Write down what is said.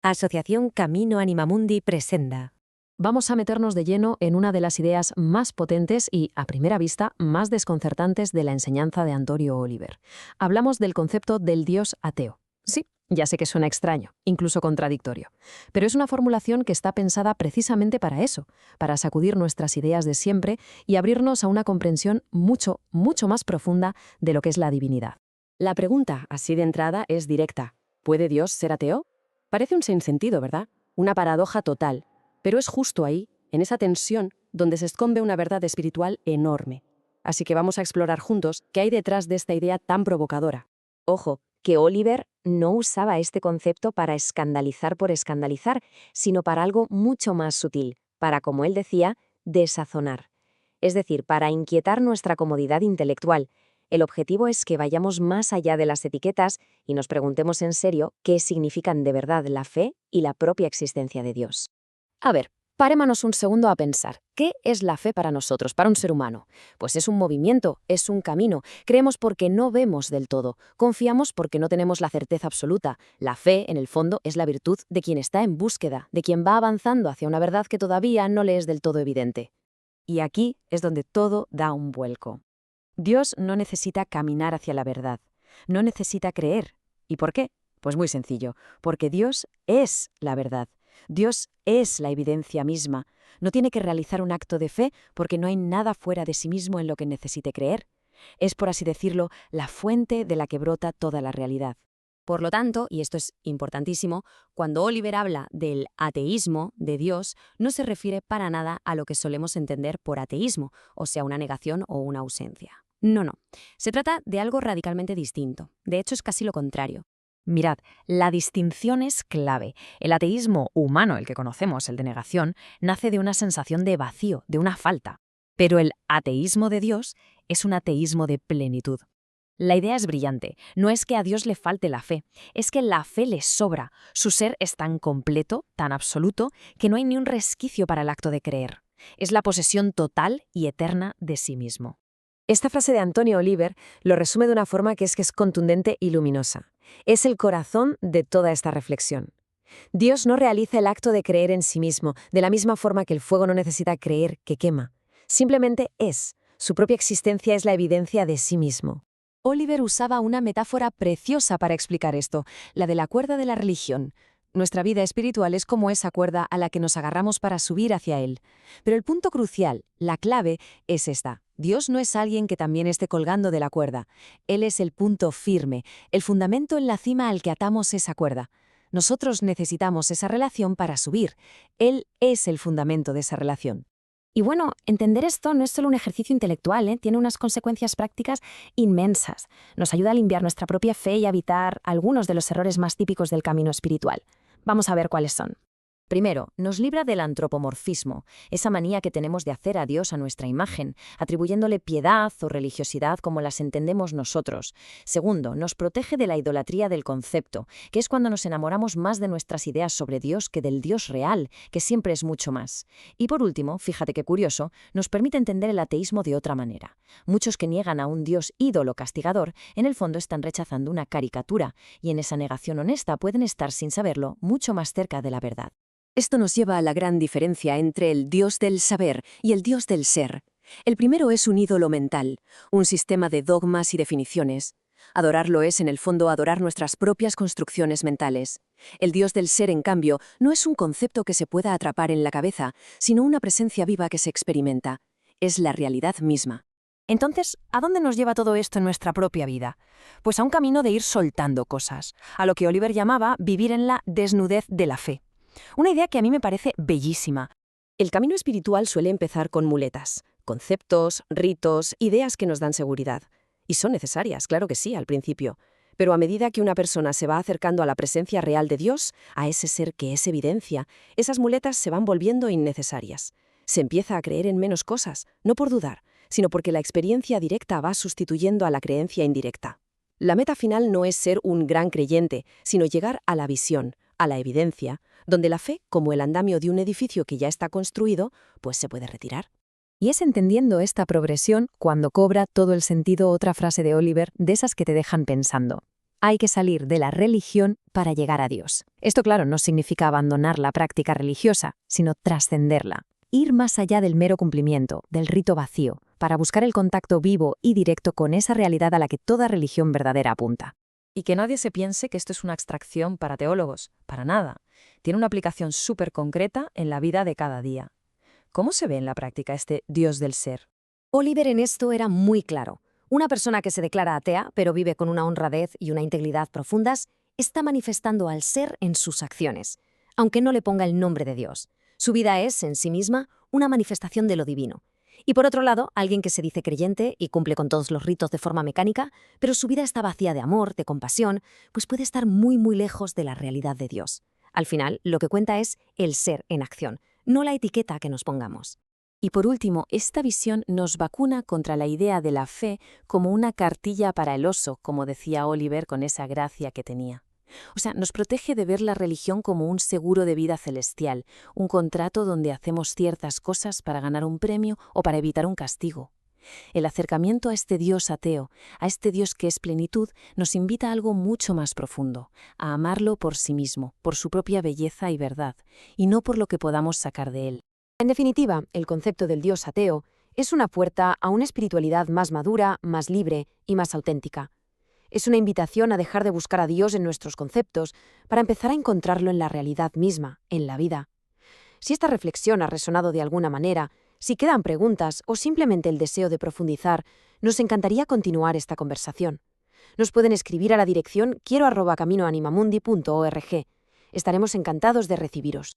Asociación Camino Animamundi presenta. Vamos a meternos de lleno en una de las ideas más potentes y, a primera vista, más desconcertantes de la enseñanza de Antonio Oliver. Hablamos del concepto del Dios ateo. Sí, ya sé que suena extraño, incluso contradictorio, pero es una formulación que está pensada precisamente para eso, para sacudir nuestras ideas de siempre y abrirnos a una comprensión mucho, mucho más profunda de lo que es la divinidad. La pregunta, así de entrada, es directa. ¿Puede Dios ser ateo? Parece un sinsentido, ¿verdad? Una paradoja total. Pero es justo ahí, en esa tensión, donde se esconde una verdad espiritual enorme. Así que vamos a explorar juntos qué hay detrás de esta idea tan provocadora. Ojo, que Oliver no usaba este concepto para escandalizar por escandalizar, sino para algo mucho más sutil, para, como él decía, desazonar. Es decir, para inquietar nuestra comodidad intelectual. El objetivo es que vayamos más allá de las etiquetas y nos preguntemos en serio qué significan de verdad la fe y la propia existencia de Dios. A ver, parémonos un segundo a pensar. ¿Qué es la fe para nosotros, para un ser humano? Pues es un movimiento, es un camino. Creemos porque no vemos del todo. Confiamos porque no tenemos la certeza absoluta. La fe, en el fondo, es la virtud de quien está en búsqueda, de quien va avanzando hacia una verdad que todavía no le es del todo evidente. Y aquí es donde todo da un vuelco. Dios no necesita caminar hacia la verdad. No necesita creer. ¿Y por qué? Pues muy sencillo. Porque Dios es la verdad. Dios es la evidencia misma. No tiene que realizar un acto de fe porque no hay nada fuera de sí mismo en lo que necesite creer. Es, por así decirlo, la fuente de la que brota toda la realidad. Por lo tanto, y esto es importantísimo, cuando Oliver habla del ateísmo de Dios, no se refiere para nada a lo que solemos entender por ateísmo, o sea, una negación o una ausencia. No. Se trata de algo radicalmente distinto. De hecho, es casi lo contrario. Mirad, la distinción es clave. El ateísmo humano, el que conocemos, el de negación, nace de una sensación de vacío, de una falta. Pero el ateísmo de Dios es un ateísmo de plenitud. La idea es brillante. No es que a Dios le falte la fe, es que la fe le sobra. Su ser es tan completo, tan absoluto, que no hay ni un resquicio para el acto de creer. Es la posesión total y eterna de sí mismo. Esta frase de Antonio Oliver lo resume de una forma que es contundente y luminosa. Es el corazón de toda esta reflexión. Dios no realiza el acto de creer en sí mismo, de la misma forma que el fuego no necesita creer que quema. Simplemente es. Su propia existencia es la evidencia de sí mismo. Oliver usaba una metáfora preciosa para explicar esto, la de la cuerda de la religión. Nuestra vida espiritual es como esa cuerda a la que nos agarramos para subir hacia Él. Pero el punto crucial, la clave, es esta. Dios no es alguien que también esté colgando de la cuerda. Él es el punto firme, el fundamento en la cima al que atamos esa cuerda. Nosotros necesitamos esa relación para subir. Él es el fundamento de esa relación. Y bueno, entender esto no es solo un ejercicio intelectual, tiene unas consecuencias prácticas inmensas. Nos ayuda a limpiar nuestra propia fe y a evitar algunos de los errores más típicos del camino espiritual. Vamos a ver cuáles son. Primero, nos libra del antropomorfismo, esa manía que tenemos de hacer a Dios a nuestra imagen, atribuyéndole piedad o religiosidad como las entendemos nosotros. Segundo, nos protege de la idolatría del concepto, que es cuando nos enamoramos más de nuestras ideas sobre Dios que del Dios real, que siempre es mucho más. Y por último, fíjate qué curioso, nos permite entender el ateísmo de otra manera. Muchos que niegan a un Dios ídolo castigador, en el fondo están rechazando una caricatura, y en esa negación honesta pueden estar, sin saberlo, mucho más cerca de la verdad. Esto nos lleva a la gran diferencia entre el Dios del saber y el Dios del ser. El primero es un ídolo mental, un sistema de dogmas y definiciones. Adorarlo es, en el fondo, adorar nuestras propias construcciones mentales. El Dios del ser, en cambio, no es un concepto que se pueda atrapar en la cabeza, sino una presencia viva que se experimenta. Es la realidad misma. Entonces, ¿a dónde nos lleva todo esto en nuestra propia vida? Pues a un camino de ir soltando cosas, a lo que Oliver llamaba vivir en la desnudez de la fe. Una idea que a mí me parece bellísima. El camino espiritual suele empezar con muletas, conceptos, ritos, ideas que nos dan seguridad. Y son necesarias, claro que sí, al principio. Pero a medida que una persona se va acercando a la presencia real de Dios, a ese ser que es evidencia, esas muletas se van volviendo innecesarias. Se empieza a creer en menos cosas, no por dudar, sino porque la experiencia directa va sustituyendo a la creencia indirecta. La meta final no es ser un gran creyente, sino llegar a la visión, a la evidencia, donde la fe, como el andamio de un edificio que ya está construido, pues se puede retirar. Y es entendiendo esta progresión cuando cobra todo el sentido otra frase de Oliver, de esas que te dejan pensando. Hay que salir de la religión para llegar a Dios. Esto, claro, no significa abandonar la práctica religiosa, sino trascenderla. Ir más allá del mero cumplimiento, del rito vacío, para buscar el contacto vivo y directo con esa realidad a la que toda religión verdadera apunta. Y que nadie se piense que esto es una abstracción para teólogos, para nada. Tiene una aplicación súper concreta en la vida de cada día. ¿Cómo se ve en la práctica este Dios del ser? Oliver en esto era muy claro. Una persona que se declara atea, pero vive con una honradez y una integridad profundas, está manifestando al ser en sus acciones, aunque no le ponga el nombre de Dios. Su vida es, en sí misma, una manifestación de lo divino. Y por otro lado, alguien que se dice creyente y cumple con todos los ritos de forma mecánica, pero su vida está vacía de amor, de compasión, pues puede estar muy, muy lejos de la realidad de Dios. Al final, lo que cuenta es el ser en acción, no la etiqueta que nos pongamos. Y por último, esta visión nos vacuna contra la idea de la fe como una cartilla para el oso, como decía Oliver con esa gracia que tenía. O sea, nos protege de ver la religión como un seguro de vida celestial, un contrato donde hacemos ciertas cosas para ganar un premio o para evitar un castigo. El acercamiento a este Dios ateo, a este Dios que es plenitud, nos invita a algo mucho más profundo, a amarlo por sí mismo, por su propia belleza y verdad, y no por lo que podamos sacar de él. En definitiva, el concepto del Dios ateo es una puerta a una espiritualidad más madura, más libre y más auténtica. Es una invitación a dejar de buscar a Dios en nuestros conceptos para empezar a encontrarlo en la realidad misma, en la vida. Si esta reflexión ha resonado de alguna manera, si quedan preguntas o simplemente el deseo de profundizar, nos encantaría continuar esta conversación. Nos pueden escribir a la dirección quiero@caminoanimamundi.org. Estaremos encantados de recibiros.